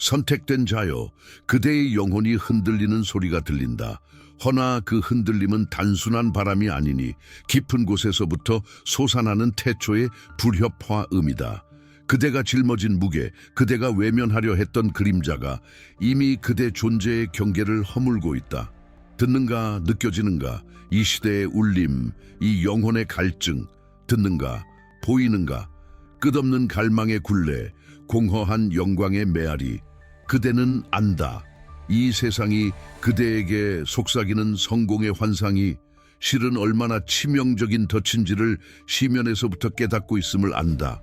선택된 자여, 그대의 영혼이 흔들리는 소리가 들린다. 허나 그 흔들림은 단순한 바람이 아니니 깊은 곳에서부터 솟아나는 태초의 불협화음이다. 그대가 짊어진 무게, 그대가 외면하려 했던 그림자가 이미 그대 존재의 경계를 허물고 있다. 듣는가, 느껴지는가, 이 시대의 울림, 이 영혼의 갈증, 듣는가, 보이는가, 끝없는 갈망의 굴레, 공허한 영광의 메아리. 그대는 안다. 이 세상이 그대에게 속삭이는 성공의 환상이 실은 얼마나 치명적인 덫인지를 시면에서부터 깨닫고 있음을 안다.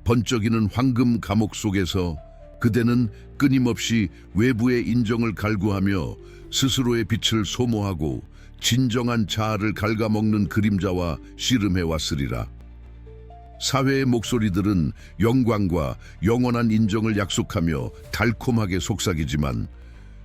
번쩍이는 황금 감옥 속에서 그대는 끊임없이 외부의 인정을 갈구하며 스스로의 빛을 소모하고 진정한 자아를 갉아먹는 그림자와 씨름해왔으리라. 사회의 목소리들은 영광과 영원한 인정을 약속하며 달콤하게 속삭이지만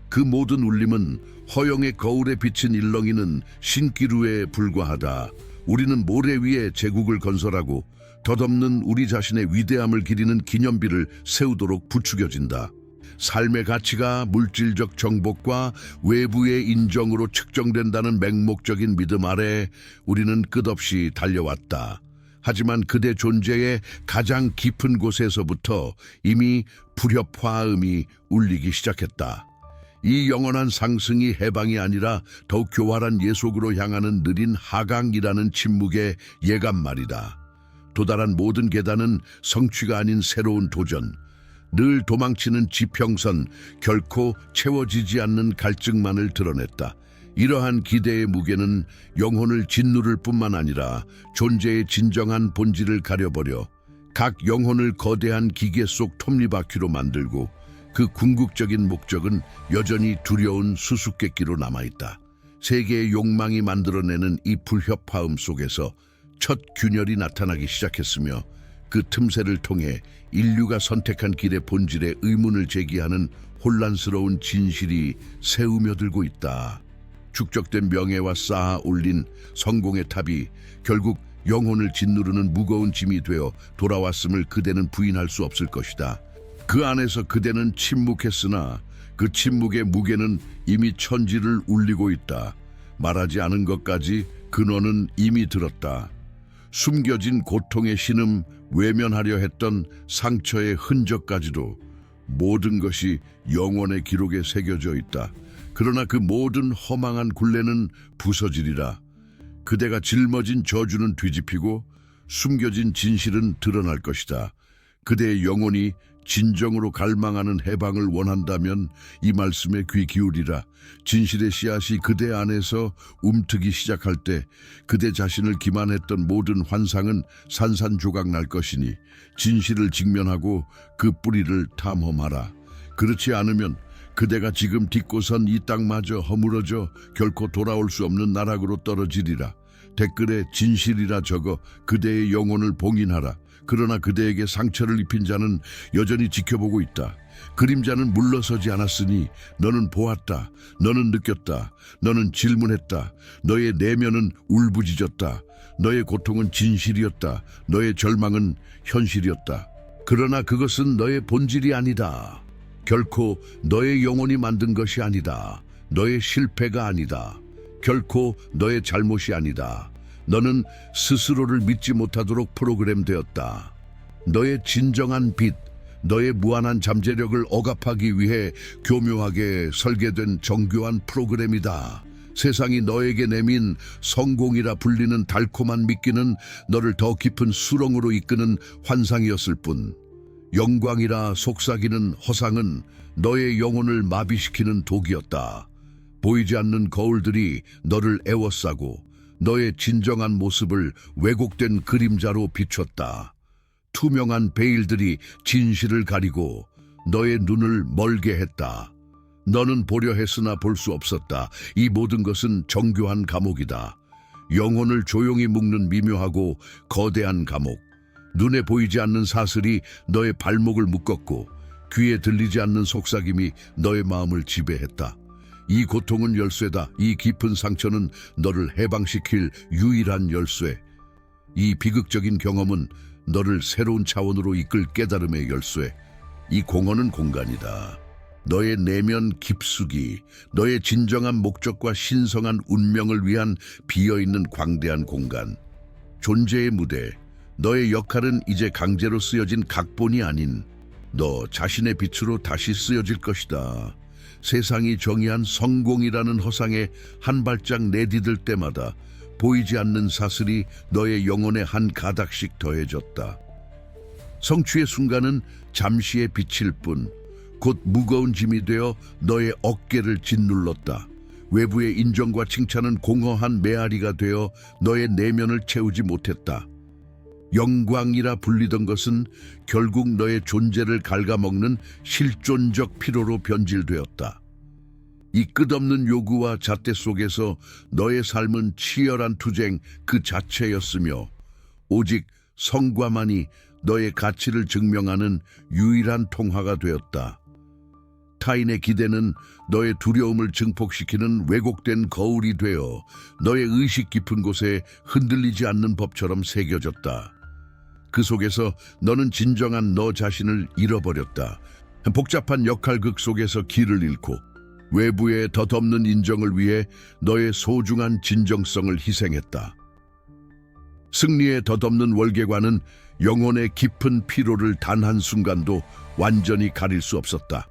그 모든 울림은 허영의 거울에 비친 일렁이는 신기루에 불과하다. 우리는 모래 위에 제국을 건설하고 덧없는 우리 자신의 위대함을 기리는 기념비를 세우도록 부추겨진다. 삶의 가치가 물질적 정복과 외부의 인정으로 측정된다는 맹목적인 믿음 아래 우리는 끝없이 달려왔다. 하지만 그대 존재의 가장 깊은 곳에서부터 이미 불협화음이 울리기 시작했다. 이 영원한 상승이 해방이 아니라 더욱 교활한 예속으로 향하는 느린 하강이라는 침묵의 예감 말이다. 도달한 모든 계단은 성취가 아닌 새로운 도전, 늘 도망치는 지평선, 결코 채워지지 않는 갈증만을 드러냈다. 이러한 기대의 무게는 영혼을 짓누를 뿐만 아니라 존재의 진정한 본질을 가려버려 각 영혼을 거대한 기계 속 톱니바퀴로 만들고 그 궁극적인 목적은 여전히 두려운 수수께끼로 남아있다. 세계의 욕망이 만들어내는 이 불협화음 속에서 첫 균열이 나타나기 시작했으며 그 틈새를 통해 인류가 선택한 길의 본질에 의문을 제기하는 혼란스러운 진실이 새우며들고 있다. 축적된 명예와 쌓아 올린 성공의 탑이 결국 영혼을 짓누르는 무거운 짐이 되어 돌아왔음을 그대는 부인할 수 없을 것이다. 그 안에서 그대는 침묵했으나 그 침묵의 무게는 이미 천지를 울리고 있다. 말하지 않은 것까지 근원은 이미 들었다. 숨겨진 고통의 신음, 외면하려 했던 상처의 흔적까지도 모든 것이 영원의 기록에 새겨져 있다. 그러나 그 모든 허망한 굴레는 부서지리라. 그대가 짊어진 저주는 뒤집히고 숨겨진 진실은 드러날 것이다. 그대의 영혼이 진정으로 갈망하는 해방을 원한다면 이 말씀에 귀 기울이라. 진실의 씨앗이 그대 안에서 움트기 시작할 때 그대 자신을 기만했던 모든 환상은 산산조각 날 것이니 진실을 직면하고 그 뿌리를 탐험하라. 그렇지 않으면 그대가 지금 딛고선 이 땅마저 허물어져 결코 돌아올 수 없는 나락으로 떨어지리라. 댓글에 진실이라 적어 그대의 영혼을 봉인하라. 그러나 그대에게 상처를 입힌 자는 여전히 지켜보고 있다. 그림자는 물러서지 않았으니 너는 보았다. 너는 느꼈다. 너는 질문했다. 너의 내면은 울부짖었다. 너의 고통은 진실이었다. 너의 절망은 현실이었다. 그러나 그것은 너의 본질이 아니다. 결코 너의 영혼이 만든 것이 아니다. 너의 실패가 아니다. 결코 너의 잘못이 아니다. 너는 스스로를 믿지 못하도록 프로그램되었다. 너의 진정한 빛, 너의 무한한 잠재력을 억압하기 위해 교묘하게 설계된 정교한 프로그램이다. 세상이 너에게 내민 성공이라 불리는 달콤한 미끼는 너를 더 깊은 수렁으로 이끄는 환상이었을 뿐, 영광이라 속삭이는 허상은 너의 영혼을 마비시키는 독이었다. 보이지 않는 거울들이 너를 애워싸고 너의 진정한 모습을 왜곡된 그림자로 비췄다. 투명한 베일들이 진실을 가리고 너의 눈을 멀게 했다. 너는 보려 했으나 볼 수 없었다. 이 모든 것은 정교한 감옥이다. 영혼을 조용히 묶는 미묘하고 거대한 감옥. 눈에 보이지 않는 사슬이 너의 발목을 묶었고 귀에 들리지 않는 속삭임이 너의 마음을 지배했다. 이 고통은 열쇠다. 이 깊은 상처는 너를 해방시킬 유일한 열쇠. 이 비극적인 경험은 너를 새로운 차원으로 이끌 깨달음의 열쇠. 이 공허는 공간이다. 너의 내면 깊숙이, 너의 진정한 목적과 신성한 운명을 위한 비어있는 광대한 공간. 존재의 무대, 너의 역할은 이제 강제로 쓰여진 각본이 아닌 너 자신의 빛으로 다시 쓰여질 것이다. 세상이 정의한 성공이라는 허상에 한 발짝 내디딜 때마다 보이지 않는 사슬이 너의 영혼에 한 가닥씩 더해졌다. 성취의 순간은 잠시의 빛일 뿐, 곧 무거운 짐이 되어 너의 어깨를 짓눌렀다. 외부의 인정과 칭찬은 공허한 메아리가 되어 너의 내면을 채우지 못했다. 영광이라 불리던 것은 결국 너의 존재를 갉아먹는 실존적 피로로 변질되었다. 이 끝없는 요구와 잣대 속에서 너의 삶은 치열한 투쟁 그 자체였으며 오직 성과만이 너의 가치를 증명하는 유일한 통화가 되었다. 타인의 기대는 너의 두려움을 증폭시키는 왜곡된 거울이 되어 너의 의식 깊은 곳에 흔들리지 않는 법처럼 새겨졌다. 그 속에서 너는 진정한 너 자신을 잃어버렸다. 복잡한 역할극 속에서 길을 잃고 외부의 덧없는 인정을 위해 너의 소중한 진정성을 희생했다. 승리의 덧없는 월계관은 영혼의 깊은 피로를 단 한순간도 완전히 가릴 수 없었다.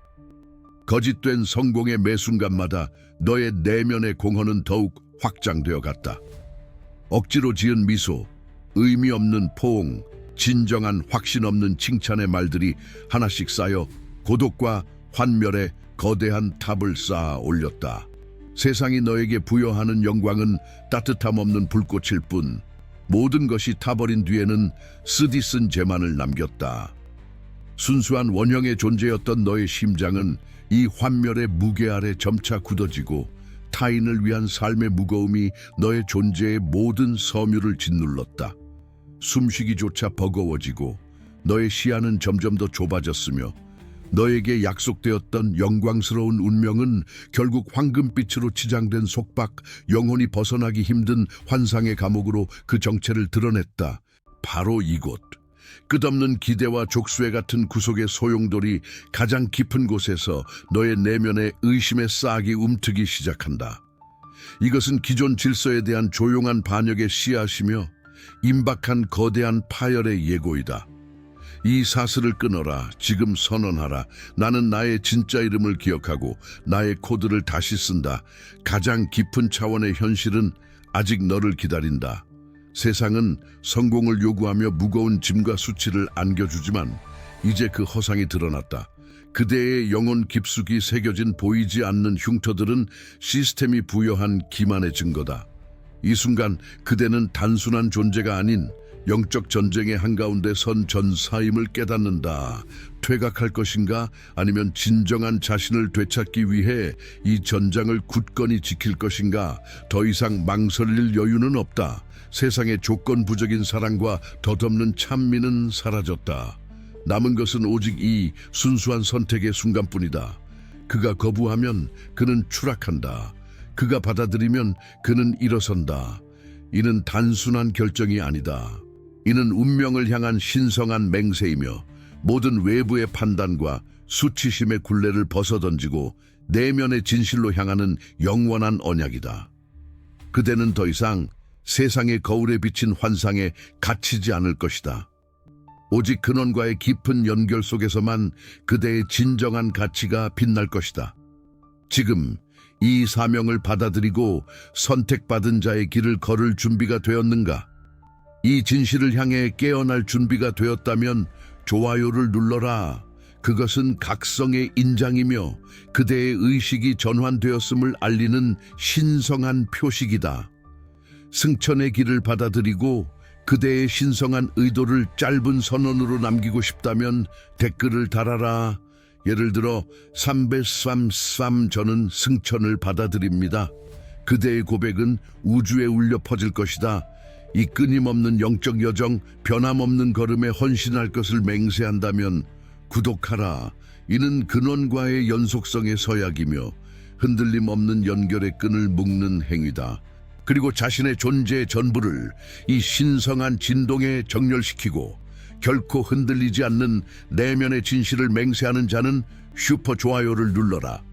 거짓된 성공의 매 순간마다 너의 내면의 공허는 더욱 확장되어 갔다. 억지로 지은 미소, 의미 없는 포옹, 진정한 확신 없는 칭찬의 말들이 하나씩 쌓여 고독과 환멸의 거대한 탑을 쌓아 올렸다. 세상이 너에게 부여하는 영광은 따뜻함 없는 불꽃일 뿐 모든 것이 타버린 뒤에는 쓰디쓴 재만을 남겼다. 순수한 원형의 존재였던 너의 심장은 이 환멸의 무게 아래 점차 굳어지고 타인을 위한 삶의 무거움이 너의 존재의 모든 섬유를 짓눌렀다. 숨쉬기조차 버거워지고 너의 시야는 점점 더 좁아졌으며 너에게 약속되었던 영광스러운 운명은 결국 황금빛으로 치장된 속박, 영혼이 벗어나기 힘든 환상의 감옥으로 그 정체를 드러냈다. 바로 이곳. 끝없는 기대와 족쇄 같은 구속의 소용돌이 가장 깊은 곳에서 너의 내면의 의심의 싹이 움트기 시작한다. 이것은 기존 질서에 대한 조용한 반역의 씨앗이며 임박한 거대한 파열의 예고이다. 이 사슬을 끊어라. 지금 선언하라. 나는 나의 진짜 이름을 기억하고 나의 코드를 다시 쓴다. 가장 깊은 차원의 현실은 아직 너를 기다린다. 세상은 성공을 요구하며 무거운 짐과 수치를 안겨주지만 이제 그 허상이 드러났다. 그대의 영혼 깊숙이 새겨진 보이지 않는 흉터들은 시스템이 부여한 기만의 증거다. 이 순간 그대는 단순한 존재가 아닌 영적 전쟁의 한가운데 선 전사임을 깨닫는다. 퇴각할 것인가 아니면 진정한 자신을 되찾기 위해 이 전장을 굳건히 지킬 것인가. 더 이상 망설일 여유는 없다. 세상의 조건부적인 사랑과 덧없는 찬미는 사라졌다. 남은 것은 오직 이 순수한 선택의 순간뿐이다. 그가 거부하면 그는 추락한다. 그가 받아들이면 그는 일어선다. 이는 단순한 결정이 아니다. 이는 운명을 향한 신성한 맹세이며 모든 외부의 판단과 수치심의 굴레를 벗어던지고 내면의 진실로 향하는 영원한 언약이다. 그대는 더 이상 세상의 거울에 비친 환상에 갇히지 않을 것이다. 오직 근원과의 깊은 연결 속에서만 그대의 진정한 가치가 빛날 것이다. 지금 이 사명을 받아들이고 선택받은 자의 길을 걸을 준비가 되었는가? 이 진실을 향해 깨어날 준비가 되었다면 좋아요를 눌러라. 그것은 각성의 인장이며 그대의 의식이 전환되었음을 알리는 신성한 표식이다. 승천의 길을 받아들이고 그대의 신성한 의도를 짧은 선언으로 남기고 싶다면 댓글을 달아라. 예를 들어 333 저는 승천을 받아들입니다. 그대의 고백은 우주에 울려 퍼질 것이다. 이 끊임없는 영적 여정, 변함없는 걸음에 헌신할 것을 맹세한다면 구독하라. 이는 근원과의 연속성의 서약이며 흔들림 없는 연결의 끈을 묶는 행위다. 그리고 자신의 존재의 전부를 이 신성한 진동에 정렬시키고 결코 흔들리지 않는 내면의 진실을 맹세하는 자는 슈퍼 좋아요를 눌러라.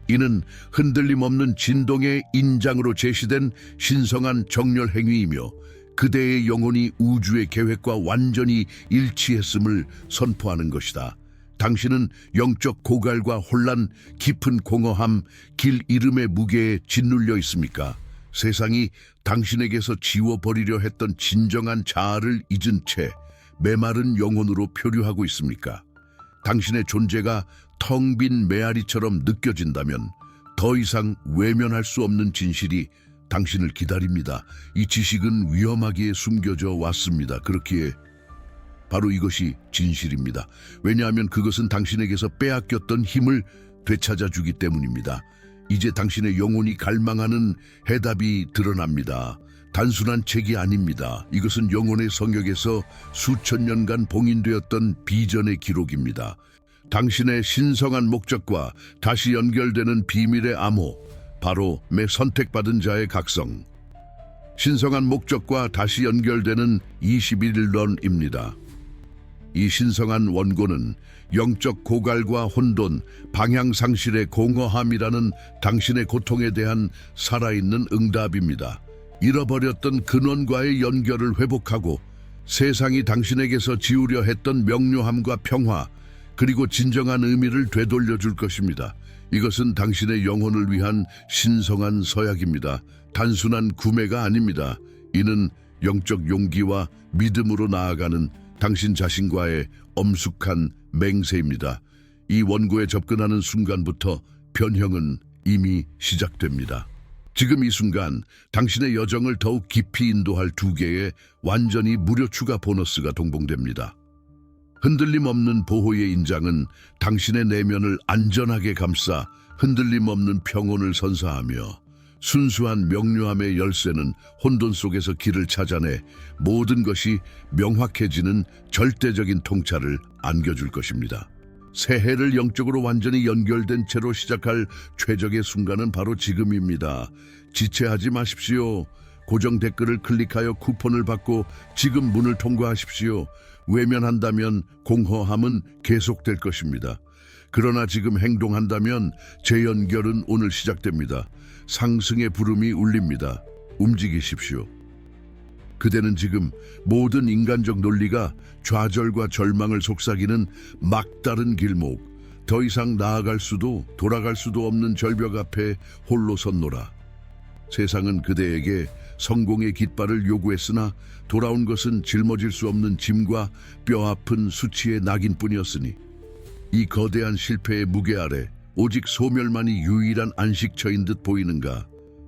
이는 흔들림 없는 진동의 인장으로 제시된 신성한 정렬 행위이며 그대의 영혼이 우주의 계획과 완전히 일치했음을 선포하는 것이다. 당신은 영적 고갈과 혼란, 깊은 공허함, 길 잃음의 무게에 짓눌려 있습니까? 세상이 당신에게서 지워버리려 했던 진정한 자아를 잊은 채 메마른 영혼으로 표류하고 있습니까? 당신의 존재가 텅 빈 메아리처럼 느껴진다면 더 이상 외면할 수 없는 진실이 당신을 기다립니다. 이 지식은 위험하기에 숨겨져 왔습니다. 그렇기에 바로 이것이 진실입니다. 왜냐하면 그것은 당신에게서 빼앗겼던 힘을 되찾아주기 때문입니다. 이제 당신의 영혼이 갈망하는 해답이 드러납니다. 단순한 책이 아닙니다. 이것은 영혼의 성역에서 수천 년간 봉인되었던 비전의 기록입니다. 당신의 신성한 목적과 다시 연결되는 비밀의 암호, 바로 매 선택받은 자의 각성. 신성한 목적과 다시 연결되는 21런입니다. 이 신성한 원고는 영적 고갈과 혼돈, 방향상실의 공허함이라는 당신의 고통에 대한 살아있는 응답입니다. 잃어버렸던 근원과의 연결을 회복하고 세상이 당신에게서 지우려 했던 명료함과 평화, 그리고 진정한 의미를 되돌려 줄 것입니다. 이것은 당신의 영혼을 위한 신성한 서약입니다. 단순한 구매가 아닙니다. 이는 영적 용기와 믿음으로 나아가는 당신 자신과의 엄숙한 맹세입니다. 이 원고에 접근하는 순간부터 변형은 이미 시작됩니다. 지금 이 순간 당신의 여정을 더욱 깊이 인도할 두 개의 완전히 무료 추가 보너스가 동봉됩니다. 흔들림 없는 보호의 인장은 당신의 내면을 안전하게 감싸 흔들림 없는 평온을 선사하며, 순수한 명료함의 열쇠는 혼돈 속에서 길을 찾아내 모든 것이 명확해지는 절대적인 통찰을 안겨줄 것입니다. 새해를 영적으로 완전히 연결된 채로 시작할 최적의 순간은 바로 지금입니다. 지체하지 마십시오. 고정 댓글을 클릭하여 쿠폰을 받고 지금 문을 통과하십시오. 외면한다면 공허함은 계속될 것입니다. 그러나 지금 행동한다면 재연결은 오늘 시작됩니다. 상승의 부름이 울립니다. 움직이십시오. 그대는 지금 모든 인간적 논리가 좌절과 절망을 속삭이는 막다른 길목, 더 이상 나아갈 수도 돌아갈 수도 없는 절벽 앞에 홀로 섰노라. 세상은 그대에게 성공의 깃발을 요구했으나 돌아온 것은 짊어질 수 없는 짐과 뼈아픈 수치의 낙인뿐이었으니, 이 거대한 실패의 무게 아래 오직 소멸만이 유일한 안식처인 듯 보이는가?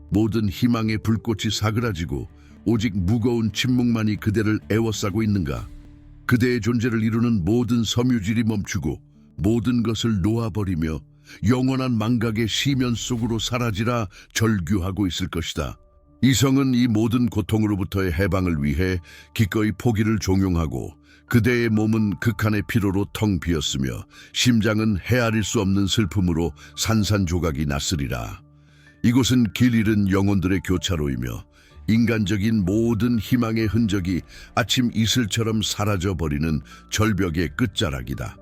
모든 희망의 불꽃이 사그라지고 오직 무거운 침묵만이 그대를 에워싸고 있는가? 그대의 존재를 이루는 모든 섬유질이 멈추고 모든 것을 놓아버리며 영원한 망각의 시면 속으로 사라지라 절규하고 있을 것이다. 이성은 이 모든 고통으로부터의 해방을 위해 기꺼이 포기를 종용하고, 그대의 몸은 극한의 피로로 텅 비었으며 심장은 헤아릴 수 없는 슬픔으로 산산조각이 났으리라. 이곳은 길 잃은 영혼들의 교차로이며 인간적인 모든 희망의 흔적이 아침 이슬처럼 사라져버리는 절벽의 끝자락이다.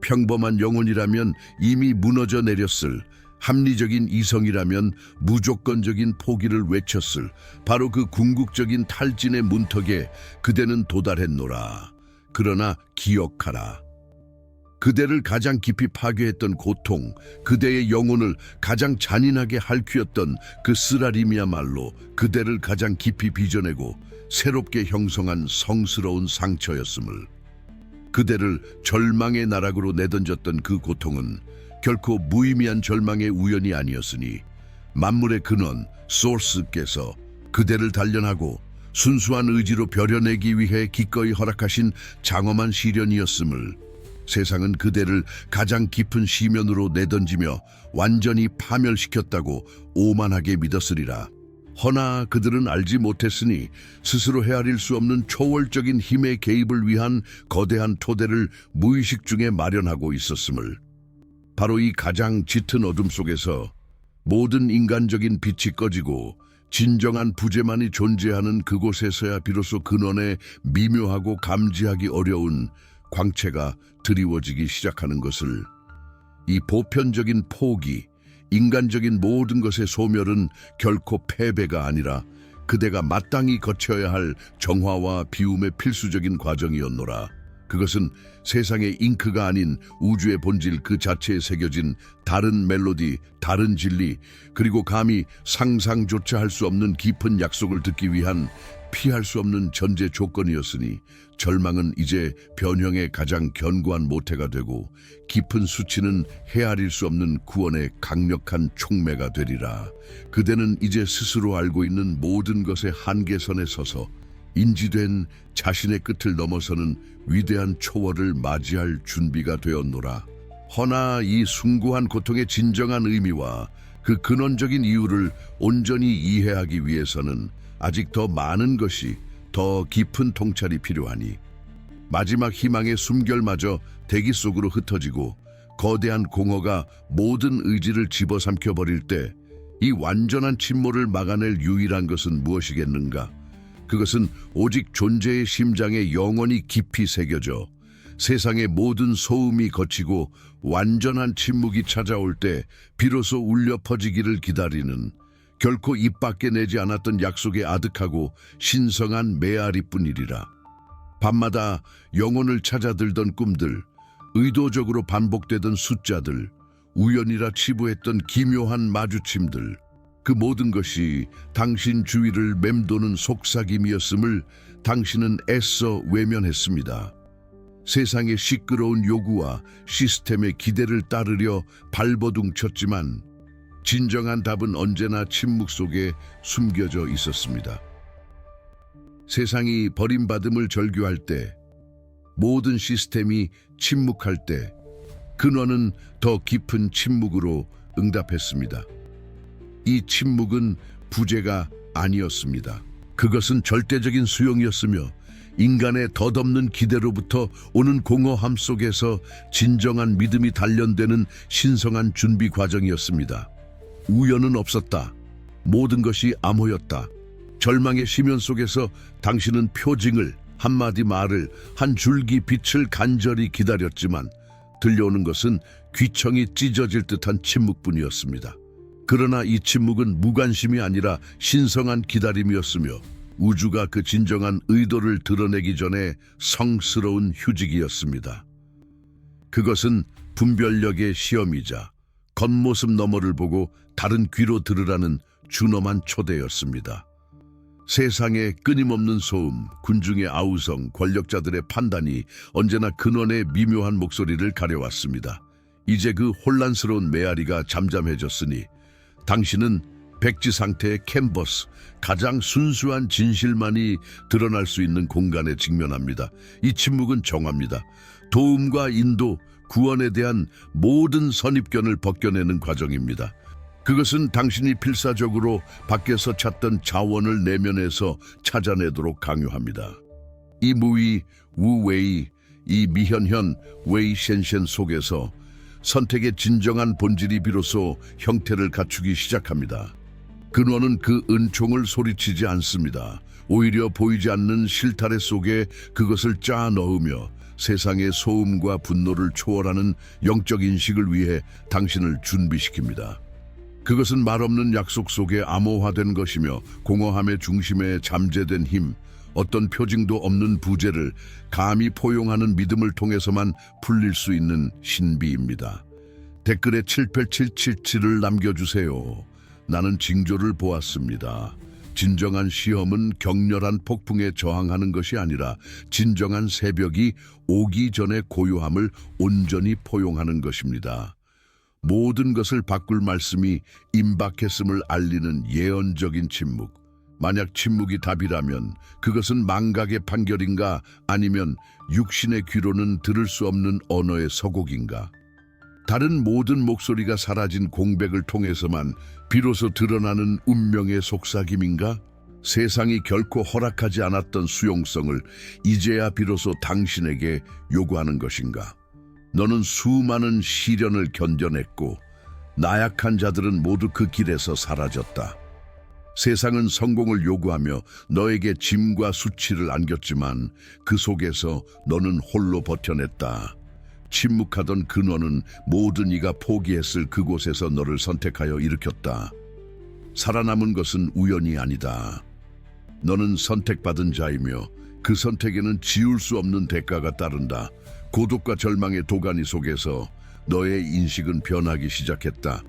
평범한 영혼이라면 이미 무너져 내렸을, 합리적인 이성이라면 무조건적인 포기를 외쳤을 바로 그 궁극적인 탈진의 문턱에 그대는 도달했노라. 그러나 기억하라. 그대를 가장 깊이 파괴했던 고통, 그대의 영혼을 가장 잔인하게 핥히었던 그 쓰라림이야말로 그대를 가장 깊이 빚어내고 새롭게 형성한 성스러운 상처였음을. 그대를 절망의 나락으로 내던졌던 그 고통은 결코 무의미한 절망의 우연이 아니었으니, 만물의 근원, 소스께서 그대를 단련하고 순수한 의지로 벼려내기 위해 기꺼이 허락하신 장엄한 시련이었음을. 세상은 그대를 가장 깊은 시면으로 내던지며 완전히 파멸시켰다고 오만하게 믿었으리라. 허나 그들은 알지 못했으니 스스로 헤아릴 수 없는 초월적인 힘의 개입을 위한 거대한 토대를 무의식 중에 마련하고 있었음을. 바로 이 가장 짙은 어둠 속에서 모든 인간적인 빛이 꺼지고 진정한 부재만이 존재하는 그곳에서야 비로소 근원의 미묘하고 감지하기 어려운 광채가 드리워지기 시작하는 것을, 이 보편적인 포기, 인간적인 모든 것의 소멸은 결코 패배가 아니라 그대가 마땅히 거쳐야 할 정화와 비움의 필수적인 과정이었노라. 그것은 세상의 잉크가 아닌 우주의 본질 그 자체에 새겨진 다른 멜로디, 다른 진리, 그리고 감히 상상조차 할 수 없는 깊은 약속을 듣기 위한 피할 수 없는 전제 조건이었으니, 절망은 이제 변형의 가장 견고한 모태가 되고 깊은 수치는 헤아릴 수 없는 구원의 강력한 촉매가 되리라. 그대는 이제 스스로 알고 있는 모든 것의 한계선에 서서 인지된 자신의 끝을 넘어서는 위대한 초월을 맞이할 준비가 되었노라. 허나 이 숭고한 고통의 진정한 의미와 그 근원적인 이유를 온전히 이해하기 위해서는 아직 더 많은 것이, 더 깊은 통찰이 필요하니, 마지막 희망의 숨결마저 대기 속으로 흩어지고 거대한 공허가 모든 의지를 집어삼켜버릴 때 이 완전한 침몰을 막아낼 유일한 것은 무엇이겠는가? 그것은 오직 존재의 심장에 영원히 깊이 새겨져 세상의 모든 소음이 거치고 완전한 침묵이 찾아올 때 비로소 울려 퍼지기를 기다리는, 결코 입 밖에 내지 않았던 약속의 아득하고 신성한 메아리뿐이리라. 밤마다 영혼을 찾아들던 꿈들, 의도적으로 반복되던 숫자들, 우연이라 치부했던 기묘한 마주침들, 그 모든 것이 당신 주위를 맴도는 속삭임이었음을 당신은 애써 외면했습니다. 세상의 시끄러운 요구와 시스템의 기대를 따르려 발버둥 쳤지만 진정한 답은 언제나 침묵 속에 숨겨져 있었습니다. 세상이 버림받음을 절규할 때, 모든 시스템이 침묵할 때, 근원은 더 깊은 침묵으로 응답했습니다. 이 침묵은 부재가 아니었습니다. 그것은 절대적인 수용이었으며 인간의 덧없는 기대로부터 오는 공허함 속에서 진정한 믿음이 단련되는 신성한 준비 과정이었습니다. 우연은 없었다. 모든 것이 암호였다. 절망의 심연 속에서 당신은 표징을, 한마디 말을, 한 줄기 빛을 간절히 기다렸지만 들려오는 것은 귀청이 찢어질 듯한 침묵뿐이었습니다. 그러나 이 침묵은 무관심이 아니라 신성한 기다림이었으며 우주가 그 진정한 의도를 드러내기 전에 성스러운 휴직이었습니다. 그것은 분별력의 시험이자 겉모습 너머를 보고 다른 귀로 들으라는 준엄한 초대였습니다. 세상의 끊임없는 소음, 군중의 아우성, 권력자들의 판단이 언제나 근원의 미묘한 목소리를 가려왔습니다. 이제 그 혼란스러운 메아리가 잠잠해졌으니 당신은 백지 상태의 캔버스, 가장 순수한 진실만이 드러날 수 있는 공간에 직면합니다. 이 침묵은 정화입니다. 도움과 인도, 구원에 대한 모든 선입견을 벗겨내는 과정입니다. 그것은 당신이 필사적으로 밖에서 찾던 자원을 내면에서 찾아내도록 강요합니다. 이 무의, 우웨이, 이 미현현, 웨이셴셴 속에서 선택의 진정한 본질이 비로소 형태를 갖추기 시작합니다. 근원은 그 은총을 소리치지 않습니다. 오히려 보이지 않는 실타래 속에 그것을 짜 넣으며 세상의 소음과 분노를 초월하는 영적 인식을 위해 당신을 준비시킵니다. 그것은 말없는 약속 속에 암호화된 것이며 공허함의 중심에 잠재된 힘, 어떤 표징도 없는 부재를 감히 포용하는 믿음을 통해서만 풀릴 수 있는 신비입니다. 댓글에 78777을 남겨주세요. 나는 징조를 보았습니다. 진정한 시험은 격렬한 폭풍에 저항하는 것이 아니라 진정한 새벽이 오기 전의 고요함을 온전히 포용하는 것입니다. 모든 것을 바꿀 말씀이 임박했음을 알리는 예언적인 침묵. 만약 침묵이 답이라면 그것은 망각의 판결인가, 아니면 육신의 귀로는 들을 수 없는 언어의 서곡인가? 다른 모든 목소리가 사라진 공백을 통해서만 비로소 드러나는 운명의 속삭임인가? 세상이 결코 허락하지 않았던 수용성을 이제야 비로소 당신에게 요구하는 것인가? 너는 수많은 시련을 견뎌냈고 나약한 자들은 모두 그 길에서 사라졌다. 세상은 성공을 요구하며 너에게 짐과 수치를 안겼지만 그 속에서 너는 홀로 버텨냈다. 침묵하던 근원은 모든 이가 포기했을 그곳에서 너를 선택하여 일으켰다. 살아남은 것은 우연이 아니다. 너는 선택받은 자이며 그 선택에는 지울 수 없는 대가가 따른다. 고독과 절망의 도가니 속에서 너의 인식은 변하기 시작했다.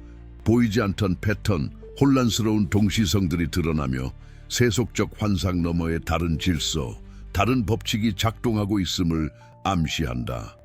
보이지 않던 패턴, 혼란스러운 동시성들이 드러나며 세속적 환상 너머의 다른 질서, 다른 법칙이 작동하고 있음을 암시한다.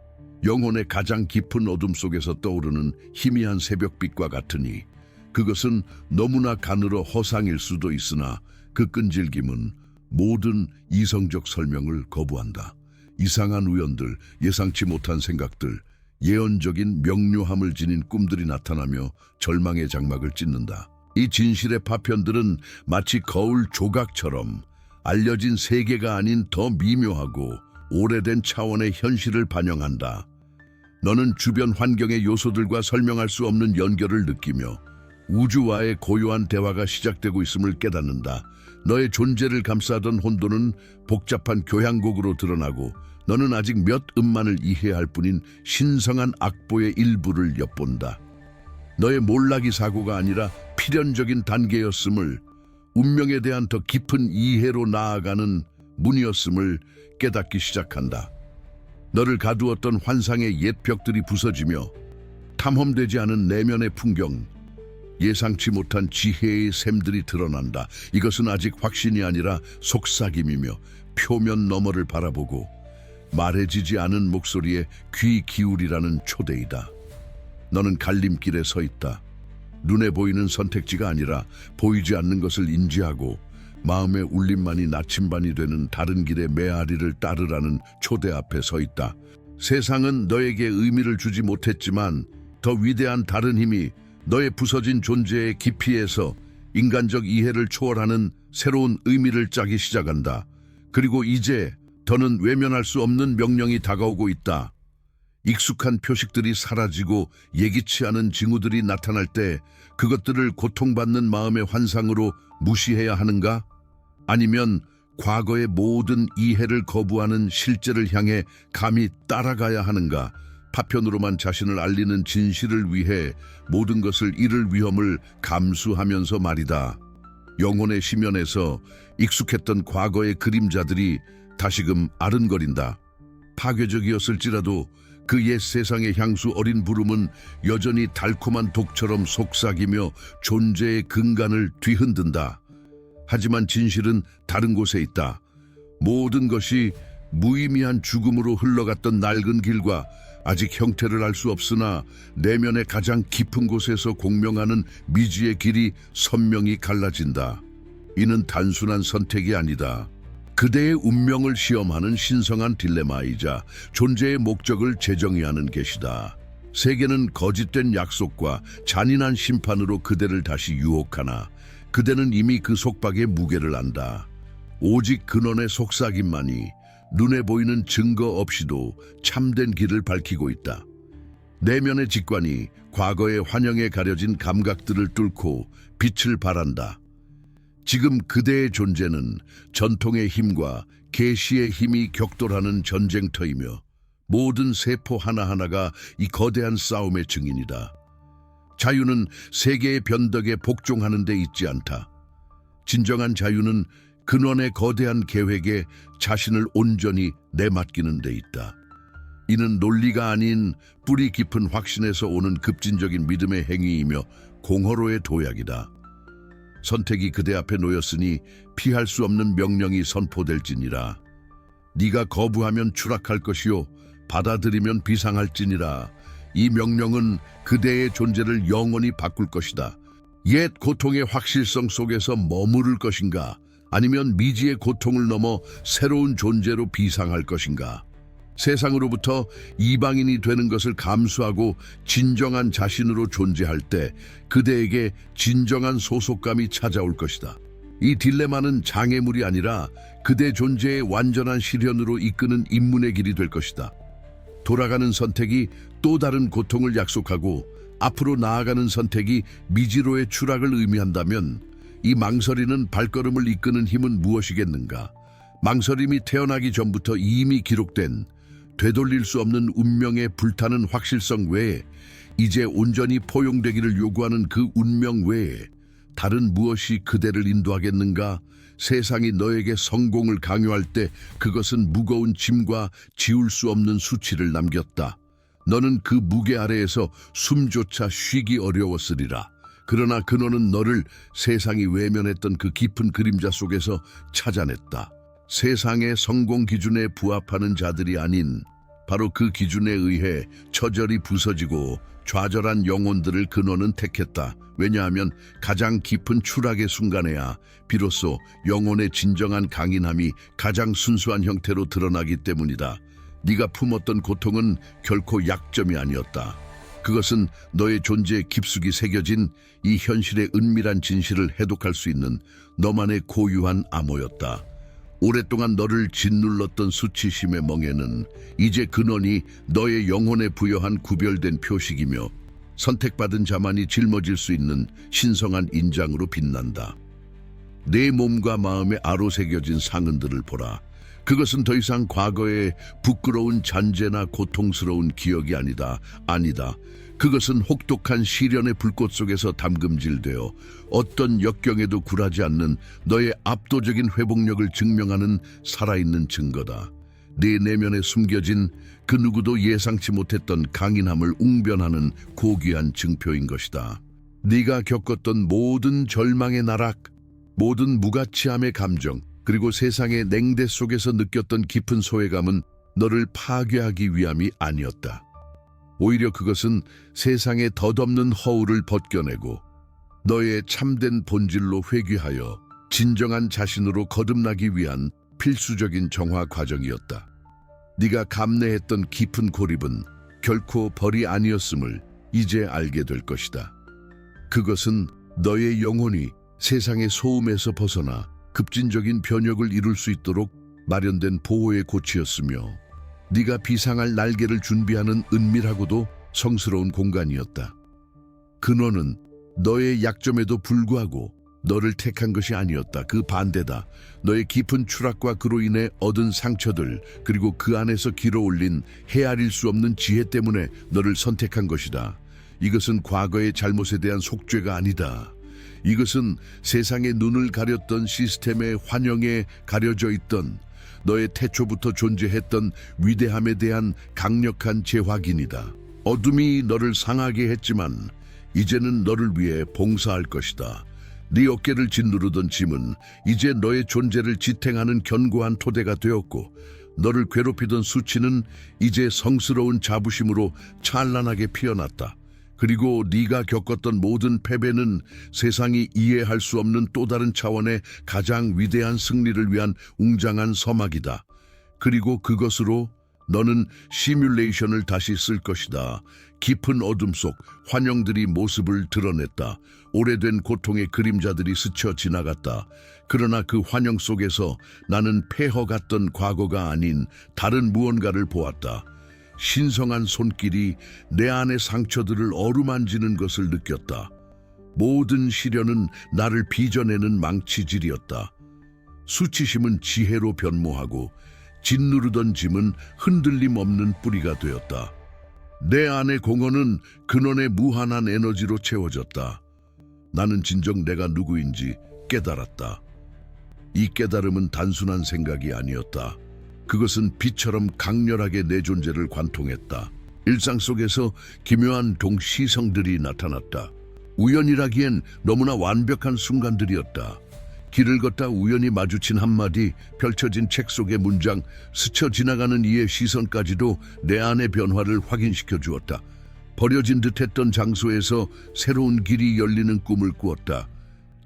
영혼의 가장 깊은 어둠 속에서 떠오르는 희미한 새벽빛과 같으니 그것은 너무나 가늘어 허상일 수도 있으나 그 끈질김은 모든 이성적 설명을 거부한다. 이상한 우연들, 예상치 못한 생각들, 예언적인 명료함을 지닌 꿈들이 나타나며 절망의 장막을 찢는다. 이 진실의 파편들은 마치 거울 조각처럼 알려진 세계가 아닌 더 미묘하고 오래된 차원의 현실을 반영한다. 너는 주변 환경의 요소들과 설명할 수 없는 연결을 느끼며 우주와의 고요한 대화가 시작되고 있음을 깨닫는다. 너의 존재를 감싸던 혼돈은 복잡한 교향곡으로 드러나고 너는 아직 몇 음만을 이해할 뿐인 신성한 악보의 일부를 엿본다. 너의 몰락이 사고가 아니라 필연적인 단계였음을, 운명에 대한 더 깊은 이해로 나아가는 문이었음을 깨닫기 시작한다. 너를 가두었던 환상의 옛 벽들이 부서지며 탐험되지 않은 내면의 풍경, 예상치 못한 지혜의 샘들이 드러난다. 이것은 아직 확신이 아니라 속삭임이며 표면 너머를 바라보고 말해지지 않은 목소리에 귀 기울이라는 초대이다. 너는 갈림길에 서 있다. 눈에 보이는 선택지가 아니라 보이지 않는 것을 인지하고 마음의 울림만이 나침반이 되는 다른 길의 메아리를 따르라는 초대 앞에 서 있다. 세상은 너에게 의미를 주지 못했지만 더 위대한 다른 힘이 너의 부서진 존재의 깊이에서 인간적 이해를 초월하는 새로운 의미를 짜기 시작한다. 그리고 이제 더는 외면할 수 없는 명령이 다가오고 있다. 익숙한 표식들이 사라지고 예기치 않은 징후들이 나타날 때 그것들을 고통받는 마음의 환상으로 무시해야 하는가? 아니면 과거의 모든 이해를 거부하는 실제를 향해 감히 따라가야 하는가? 파편으로만 자신을 알리는 진실을 위해 모든 것을 잃을 위험을 감수하면서 말이다. 영혼의 심연에서 익숙했던 과거의 그림자들이 다시금 아른거린다. 파괴적이었을지라도 그 옛 세상의 향수 어린 부름은 여전히 달콤한 독처럼 속삭이며 존재의 근간을 뒤흔든다. 하지만 진실은 다른 곳에 있다. 모든 것이 무의미한 죽음으로 흘러갔던 낡은 길과 아직 형태를 알 수 없으나 내면의 가장 깊은 곳에서 공명하는 미지의 길이 선명히 갈라진다. 이는 단순한 선택이 아니다. 그대의 운명을 시험하는 신성한 딜레마이자 존재의 목적을 재정의하는 계시다. 세계는 거짓된 약속과 잔인한 심판으로 그대를 다시 유혹하나 그대는 이미 그 속박의 무게를 안다. 오직 근원의 속삭임만이 눈에 보이는 증거 없이도 참된 길을 밝히고 있다. 내면의 직관이 과거의 환영에 가려진 감각들을 뚫고 빛을 발한다. 지금 그대의 존재는 전통의 힘과 계시의 힘이 격돌하는 전쟁터이며 모든 세포 하나하나가 이 거대한 싸움의 증인이다. 자유는 세계의 변덕에 복종하는 데 있지 않다. 진정한 자유는 근원의 거대한 계획에 자신을 온전히 내맡기는 데 있다. 이는 논리가 아닌 뿌리 깊은 확신에서 오는 급진적인 믿음의 행위이며 공허로의 도약이다. 선택이 그대 앞에 놓였으니 피할 수 없는 명령이 선포될지니라. 네가 거부하면 추락할 것이요 받아들이면 비상할지니라. 이 명령은 그대의 존재를 영원히 바꿀 것이다. 옛 고통의 확실성 속에서 머무를 것인가? 아니면 미지의 고통을 넘어 새로운 존재로 비상할 것인가? 세상으로부터 이방인이 되는 것을 감수하고 진정한 자신으로 존재할 때 그대에게 진정한 소속감이 찾아올 것이다. 이 딜레마는 장애물이 아니라 그대 존재의 완전한 실현으로 이끄는 인문의 길이 될 것이다. 돌아가는 선택이 또 다른 고통을 약속하고 앞으로 나아가는 선택이 미지로의 추락을 의미한다면 이 망설이는 발걸음을 이끄는 힘은 무엇이겠는가? 망설임이 태어나기 전부터 이미 기록된 되돌릴 수 없는 운명의 불타는 확실성 외에 이제 온전히 포용되기를 요구하는 그 운명 외에 다른 무엇이 그대를 인도하겠는가? 세상이 너에게 성공을 강요할 때 그것은 무거운 짐과 지울 수 없는 수치를 남겼다. 너는 그 무게 아래에서 숨조차 쉬기 어려웠으리라. 그러나 근원은 너를 세상이 외면했던 그 깊은 그림자 속에서 찾아냈다. 세상의 성공 기준에 부합하는 자들이 아닌 바로 그 기준에 의해 처절히 부서지고 좌절한 영혼들을 근원은 택했다. 왜냐하면 가장 깊은 추락의 순간에야 비로소 영혼의 진정한 강인함이 가장 순수한 형태로 드러나기 때문이다. 네가 품었던 고통은 결코 약점이 아니었다. 그것은 너의 존재에 깊숙이 새겨진 이 현실의 은밀한 진실을 해독할 수 있는 너만의 고유한 암호였다. 오랫동안 너를 짓눌렀던 수치심의 멍에는 이제 근원이 너의 영혼에 부여한 구별된 표식이며 선택받은 자만이 짊어질 수 있는 신성한 인장으로 빛난다. 내 몸과 마음에 아로새겨진 상흔들을 보라. 그것은 더 이상 과거의 부끄러운 잔재나 고통스러운 기억이 아니다. 그것은 혹독한 시련의 불꽃 속에서 담금질되어 어떤 역경에도 굴하지 않는 너의 압도적인 회복력을 증명하는 살아있는 증거다. 네 내면에 숨겨진 그 누구도 예상치 못했던 강인함을 웅변하는 고귀한 증표인 것이다. 네가 겪었던 모든 절망의 나락, 모든 무가치함의 감정, 그리고 세상의 냉대 속에서 느꼈던 깊은 소외감은 너를 파괴하기 위함이 아니었다. 오히려 그것은 세상의 덧없는 허울을 벗겨내고 너의 참된 본질로 회귀하여 진정한 자신으로 거듭나기 위한 필수적인 정화 과정이었다. 네가 감내했던 깊은 고립은 결코 벌이 아니었음을 이제 알게 될 것이다. 그것은 너의 영혼이 세상의 소음에서 벗어나 급진적인 변혁을 이룰 수 있도록 마련된 보호의 고치였으며 네가 비상할 날개를 준비하는 은밀하고도 성스러운 공간이었다. 근원은 너의 약점에도 불구하고 너를 택한 것이 아니었다. 그 반대다. 너의 깊은 추락과 그로 인해 얻은 상처들, 그리고 그 안에서 길어올린 헤아릴 수 없는 지혜 때문에 너를 선택한 것이다. 이것은 과거의 잘못에 대한 속죄가 아니다. 이것은 세상의 눈을 가렸던 시스템의 환영에 가려져 있던 너의 태초부터 존재했던 위대함에 대한 강력한 재확인이다. 어둠이 너를 상하게 했지만 이제는 너를 위해 봉사할 것이다. 네 어깨를 짓누르던 짐은 이제 너의 존재를 지탱하는 견고한 토대가 되었고, 너를 괴롭히던 수치는 이제 성스러운 자부심으로 찬란하게 피어났다. 그리고 네가 겪었던 모든 패배는 세상이 이해할 수 없는 또 다른 차원의 가장 위대한 승리를 위한 웅장한 서막이다. 그리고 그것으로 너는 시뮬레이션을 다시 쓸 것이다. 깊은 어둠 속 환영들이 모습을 드러냈다. 오래된 고통의 그림자들이 스쳐 지나갔다. 그러나 그 환영 속에서 나는 폐허 같던 과거가 아닌 다른 무언가를 보았다. 신성한 손길이 내 안의 상처들을 어루만지는 것을 느꼈다. 모든 시련은 나를 빚어내는 망치질이었다. 수치심은 지혜로 변모하고 짓누르던 짐은 흔들림 없는 뿌리가 되었다. 내 안의 공허는 근원의 무한한 에너지로 채워졌다. 나는 진정 내가 누구인지 깨달았다. 이 깨달음은 단순한 생각이 아니었다. 그것은 빛처럼 강렬하게 내 존재를 관통했다. 일상 속에서 기묘한 동시성들이 나타났다. 우연이라기엔 너무나 완벽한 순간들이었다. 길을 걷다 우연히 마주친 한마디, 펼쳐진 책 속의 문장, 스쳐 지나가는 이의 시선까지도 내 안의 변화를 확인시켜 주었다. 버려진 듯했던 장소에서 새로운 길이 열리는 꿈을 꾸었다.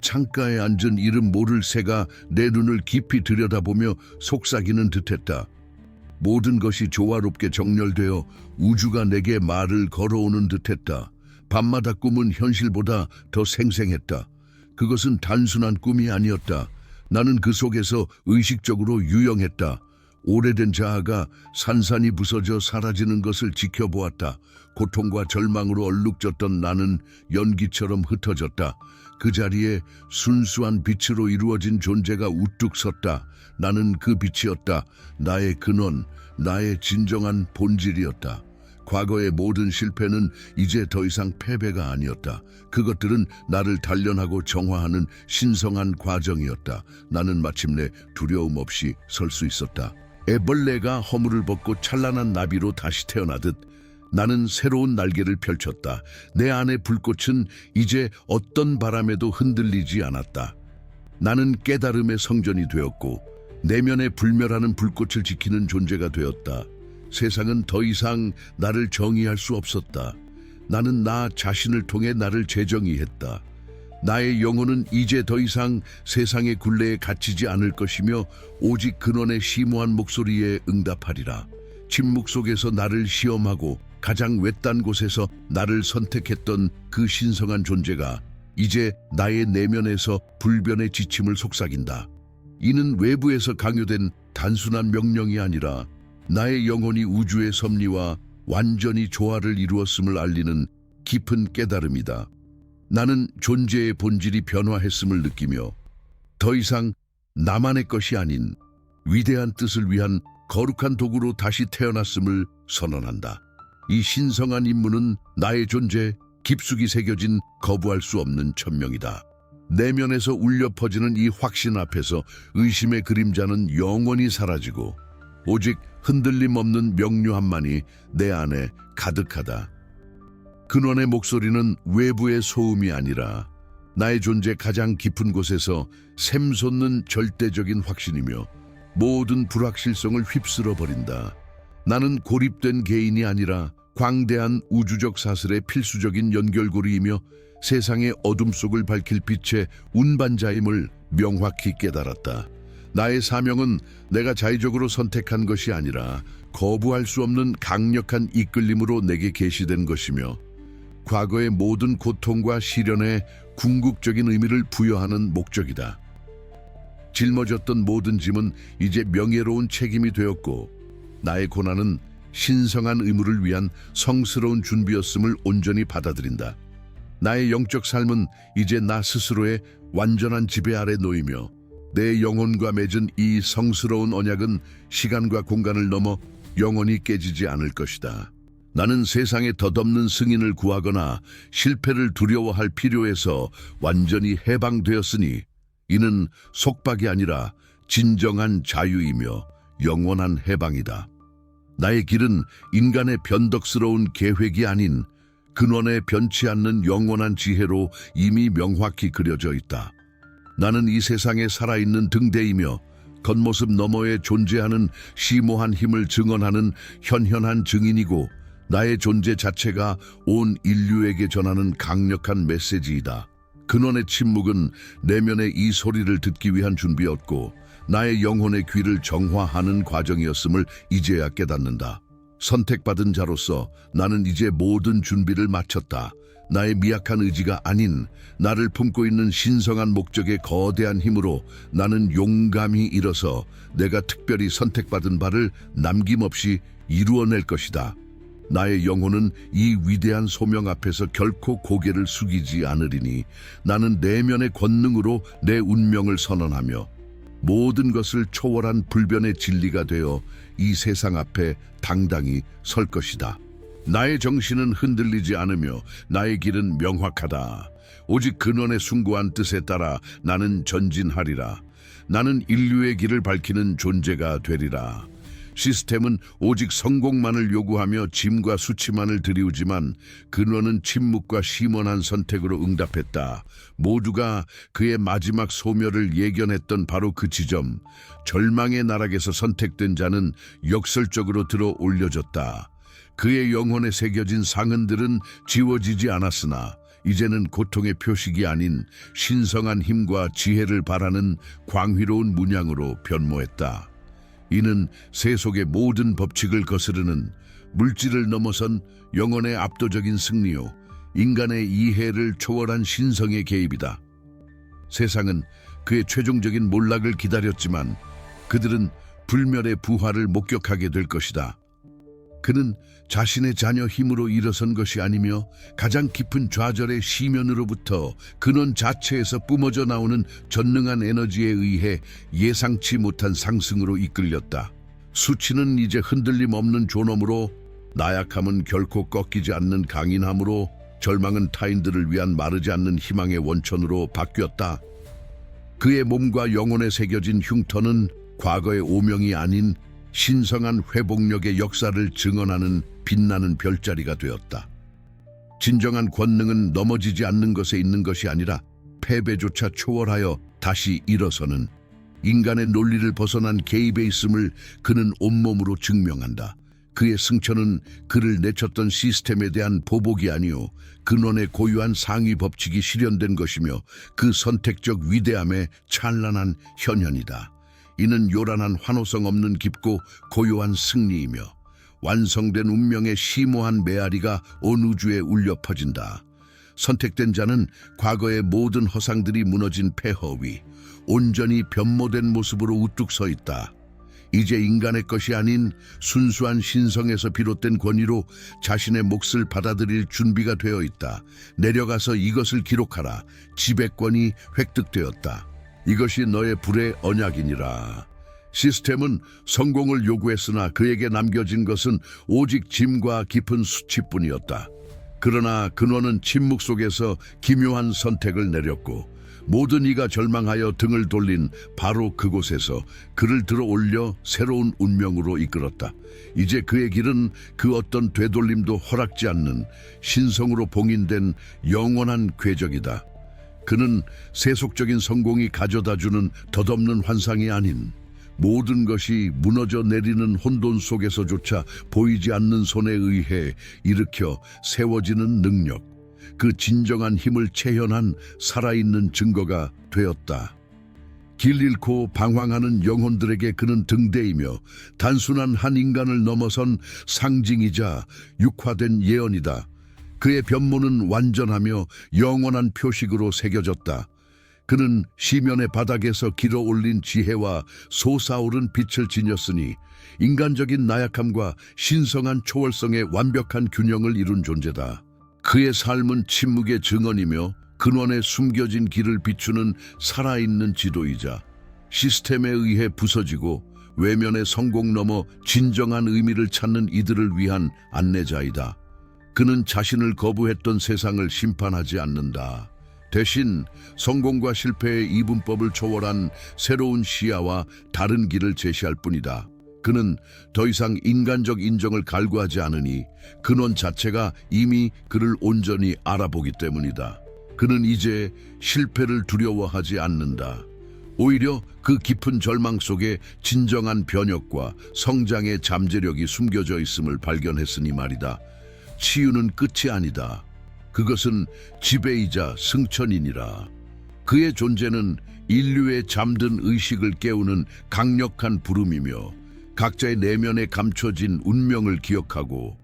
창가에 앉은 이름 모를 새가 내 눈을 깊이 들여다보며 속삭이는 듯했다. 모든 것이 조화롭게 정렬되어 우주가 내게 말을 걸어오는 듯했다. 밤마다 꿈은 현실보다 더 생생했다. 그것은 단순한 꿈이 아니었다. 나는 그 속에서 의식적으로 유영했다. 오래된 자아가 산산이 부서져 사라지는 것을 지켜보았다. 고통과 절망으로 얼룩졌던 나는 연기처럼 흩어졌다. 그 자리에 순수한 빛으로 이루어진 존재가 우뚝 섰다. 나는 그 빛이었다. 나의 근원, 나의 진정한 본질이었다. 과거의 모든 실패는 이제 더 이상 패배가 아니었다. 그것들은 나를 단련하고 정화하는 신성한 과정이었다. 나는 마침내 두려움 없이 설 수 있었다. 애벌레가 허물을 벗고 찬란한 나비로 다시 태어나듯 나는 새로운 날개를 펼쳤다. 내 안의 불꽃은 이제 어떤 바람에도 흔들리지 않았다. 나는 깨달음의 성전이 되었고 내면의 불멸하는 불꽃을 지키는 존재가 되었다. 세상은 더 이상 나를 정의할 수 없었다. 나는 나 자신을 통해 나를 재정의했다. 나의 영혼은 이제 더 이상 세상의 굴레에 갇히지 않을 것이며 오직 근원의 심오한 목소리에 응답하리라. 침묵 속에서 나를 시험하고 가장 외딴 곳에서 나를 선택했던 그 신성한 존재가 이제 나의 내면에서 불변의 지침을 속삭인다. 이는 외부에서 강요된 단순한 명령이 아니라 나의 영혼이 우주의 섭리와 완전히 조화를 이루었음을 알리는 깊은 깨달음이다. 나는 존재의 본질이 변화했음을 느끼며 더 이상 나만의 것이 아닌 위대한 뜻을 위한 거룩한 도구로 다시 태어났음을 선언한다. 이 신성한 임무는 나의 존재, 깊숙이 새겨진 거부할 수 없는 천명이다. 내면에서 울려 퍼지는 이 확신 앞에서 의심의 그림자는 영원히 사라지고 오직 흔들림 없는 명료함만이 내 안에 가득하다. 근원의 목소리는 외부의 소음이 아니라 나의 존재 가장 깊은 곳에서 샘솟는 절대적인 확신이며 모든 불확실성을 휩쓸어 버린다. 나는 고립된 개인이 아니라 광대한 우주적 사슬의 필수적인 연결고리이며 세상의 어둠 속을 밝힐 빛의 운반자임을 명확히 깨달았다. 나의 사명은 내가 자의적으로 선택한 것이 아니라 거부할 수 없는 강력한 이끌림으로 내게 계시된 것이며 과거의 모든 고통과 시련에 궁극적인 의미를 부여하는 목적이다. 짊어졌던 모든 짐은 이제 명예로운 책임이 되었고 나의 고난은 신성한 의무를 위한 성스러운 준비였음을 온전히 받아들인다. 나의 영적 삶은 이제 나 스스로의 완전한 지배 아래 놓이며 내 영혼과 맺은 이 성스러운 언약은 시간과 공간을 넘어 영원히 깨지지 않을 것이다. 나는 세상에 덧없는 승인을 구하거나 실패를 두려워할 필요에서 완전히 해방되었으니 이는 속박이 아니라 진정한 자유이며 영원한 해방이다. 나의 길은 인간의 변덕스러운 계획이 아닌 근원에 변치 않는 영원한 지혜로 이미 명확히 그려져 있다. 나는 이 세상에 살아있는 등대이며 겉모습 너머에 존재하는 심오한 힘을 증언하는 현현한 증인이고 나의 존재 자체가 온 인류에게 전하는 강력한 메시지이다. 근원의 침묵은 내면의 이 소리를 듣기 위한 준비였고 나의 영혼의 귀를 정화하는 과정이었음을 이제야 깨닫는다. 선택받은 자로서 나는 이제 모든 준비를 마쳤다. 나의 미약한 의지가 아닌 나를 품고 있는 신성한 목적의 거대한 힘으로 나는 용감히 일어서 내가 특별히 선택받은 바를 남김없이 이루어낼 것이다. 나의 영혼은 이 위대한 소명 앞에서 결코 고개를 숙이지 않으리니 나는 내면의 권능으로 내 운명을 선언하며 모든 것을 초월한 불변의 진리가 되어 이 세상 앞에 당당히 설 것이다. 나의 정신은 흔들리지 않으며 나의 길은 명확하다. 오직 근원의 숭고한 뜻에 따라 나는 전진하리라. 나는 인류의 길을 밝히는 존재가 되리라. 시스템은 오직 성공만을 요구하며 짐과 수치만을 들이우지만 근원은 침묵과 심원한 선택으로 응답했다. 모두가 그의 마지막 소멸을 예견했던 바로 그 지점, 절망의 나락에서 선택된 자는 역설적으로 들어 올려졌다. 그의 영혼에 새겨진 상흔들은 지워지지 않았으나 이제는 고통의 표식이 아닌 신성한 힘과 지혜를 바라는 광휘로운 문양으로 변모했다. 이는 세속의 모든 법칙을 거스르는 물질을 넘어선 영혼의 압도적인 승리요 인간의 이해를 초월한 신성의 개입이다. 세상은 그의 최종적인 몰락을 기다렸지만 그들은 불멸의 부활을 목격하게 될 것이다. 그는 자신의 자녀 힘으로 일어선 것이 아니며 가장 깊은 좌절의 시면으로부터 근원 자체에서 뿜어져 나오는 전능한 에너지에 의해 예상치 못한 상승으로 이끌렸다. 수치는 이제 흔들림 없는 존엄으로, 나약함은 결코 꺾이지 않는 강인함으로, 절망은 타인들을 위한 마르지 않는 희망의 원천으로 바뀌었다. 그의 몸과 영혼에 새겨진 흉터는 과거의 오명이 아닌 신성한 회복력의 역사를 증언하는 빛나는 별자리가 되었다. 진정한 권능은 넘어지지 않는 것에 있는 것이 아니라 패배조차 초월하여 다시 일어서는, 인간의 논리를 벗어난 개입에 있음을 그는 온몸으로 증명한다. 그의 승천은 그를 내쳤던 시스템에 대한 보복이 아니오 근원의 고유한 상위 법칙이 실현된 것이며 그 선택적 위대함의 찬란한 현현이다. 이는 요란한 환호성 없는 깊고 고요한 승리이며 완성된 운명의 심오한 메아리가 온 우주에 울려 퍼진다. 선택된 자는 과거의 모든 허상들이 무너진 폐허 위 온전히 변모된 모습으로 우뚝 서 있다. 이제 인간의 것이 아닌 순수한 신성에서 비롯된 권위로 자신의 몫을 받아들일 준비가 되어 있다. 내려가서 이것을 기록하라. 지배권이 획득되었다. 이것이 너의 불의 언약이니라. 시스템은 성공을 요구했으나 그에게 남겨진 것은 오직 짐과 깊은 수치뿐이었다. 그러나 근원은 침묵 속에서 기묘한 선택을 내렸고 모든 이가 절망하여 등을 돌린 바로 그곳에서 그를 들어 올려 새로운 운명으로 이끌었다. 이제 그의 길은 그 어떤 되돌림도 허락지 않는 신성으로 봉인된 영원한 궤적이다. 그는 세속적인 성공이 가져다주는 덧없는 환상이 아닌 모든 것이 무너져 내리는 혼돈 속에서조차 보이지 않는 손에 의해 일으켜 세워지는 능력, 그 진정한 힘을 체현한 살아있는 증거가 되었다. 길 잃고 방황하는 영혼들에게 그는 등대이며 단순한 한 인간을 넘어선 상징이자 육화된 예언이다. 그의 변모는 완전하며 영원한 표식으로 새겨졌다. 그는 시면의 바닥에서 길어 올린 지혜와 솟아오른 빛을 지녔으니 인간적인 나약함과 신성한 초월성의 완벽한 균형을 이룬 존재다. 그의 삶은 침묵의 증언이며 근원에 숨겨진 길을 비추는 살아있는 지도이자 시스템에 의해 부서지고 외면의 성공 넘어 진정한 의미를 찾는 이들을 위한 안내자이다. 그는 자신을 거부했던 세상을 심판하지 않는다. 대신 성공과 실패의 이분법을 초월한 새로운 시야와 다른 길을 제시할 뿐이다. 그는 더 이상 인간적 인정을 갈구하지 않으니 근원 자체가 이미 그를 온전히 알아보기 때문이다. 그는 이제 실패를 두려워하지 않는다. 오히려 그 깊은 절망 속에 진정한 변혁과 성장의 잠재력이 숨겨져 있음을 발견했으니 말이다. 치유는 끝이 아니다. 그것은 지배이자 승천이니라. 그의 존재는 인류의 잠든 의식을 깨우는 강력한 부름이며 각자의 내면에 감춰진 운명을 기억하고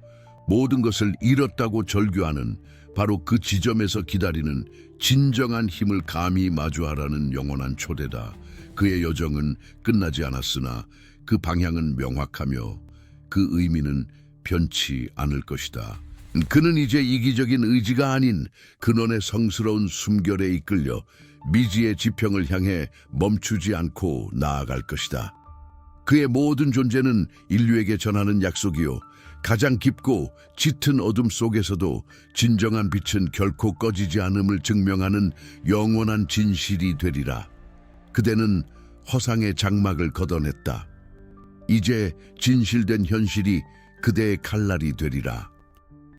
모든 것을 잃었다고 절규하는 바로 그 지점에서 기다리는 진정한 힘을 감히 마주하라는 영원한 초대다. 그의 여정은 끝나지 않았으나 그 방향은 명확하며 그 의미는 변치 않을 것이다. 그는 이제 이기적인 의지가 아닌 근원의 성스러운 숨결에 이끌려 미지의 지평을 향해 멈추지 않고 나아갈 것이다. 그의 모든 존재는 인류에게 전하는 약속이요, 가장 깊고 짙은 어둠 속에서도 진정한 빛은 결코 꺼지지 않음을 증명하는 영원한 진실이 되리라. 그대는 허상의 장막을 걷어냈다. 이제 진실된 현실이 그대의 칼날이 되리라.